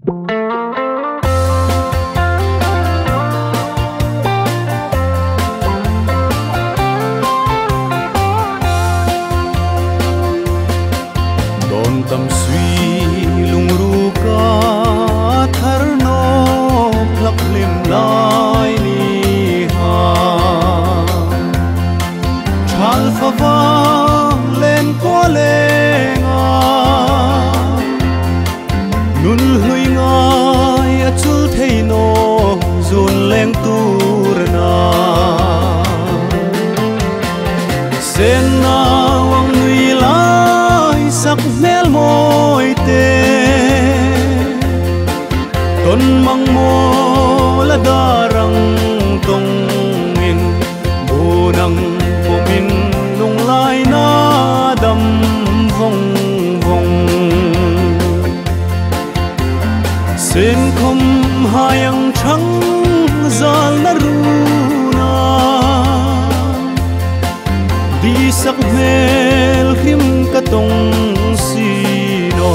tâm suy lung ru ca thar no plak lim lai ni ha chal fa vang lên ko lenga nun hui ngai a chul thei no zun leng tur na sen na wang nui lai sak mel moi te ton mang mo la darang tong in bunang pomin nung lai na dam vong vong sen khom hayang trắng zal na runa di sak mel khim ka tong sino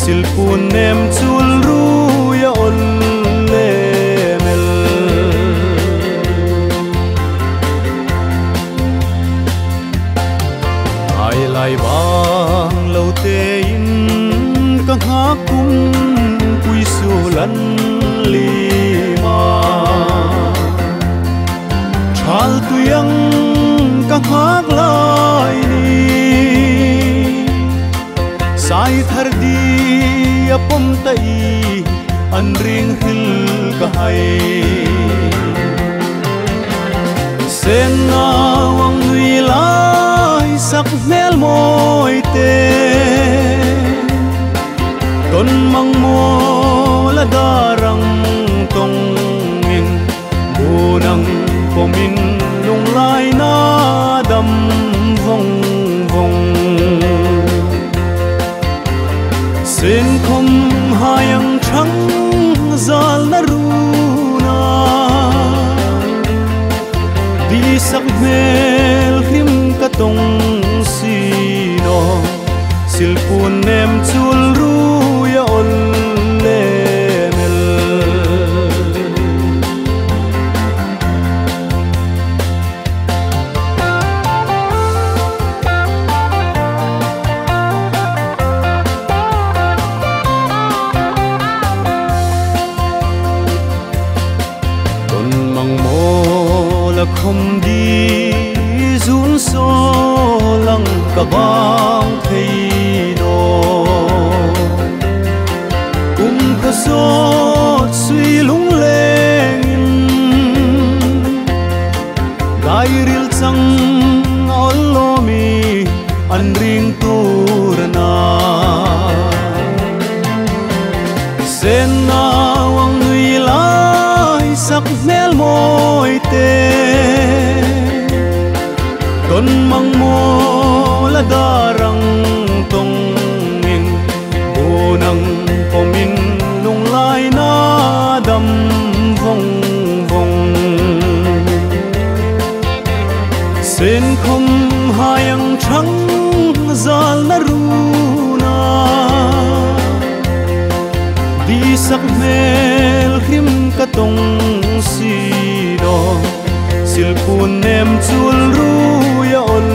silpun nem chul ru ya ol le mel ai lai bang lo te in ka ha kum pui su lan lima chal tuyang ka hak lai ni sai thar di apom tai an ring hil ka hai sen na wang nui lai sak mel moi te ton mang mo la darang tong in bunang pomin lung lai na dam vong vong sen khom hayang trắng zal na runa di sak mel khim ka tong sino silpun nem chul ru ya ol le mel không đi run so lăng cả bang thấy đồ có gió suy lung lên gai ril chang olo mi an ring tur na sen na wang nui lai sak mel moi te ton mang mo la darang tong in bunang pomin lung lai na dam vong vong sen khom hayang trắng zal na runa di sak mel khim ka tong sino silpun nem chul ru ya ol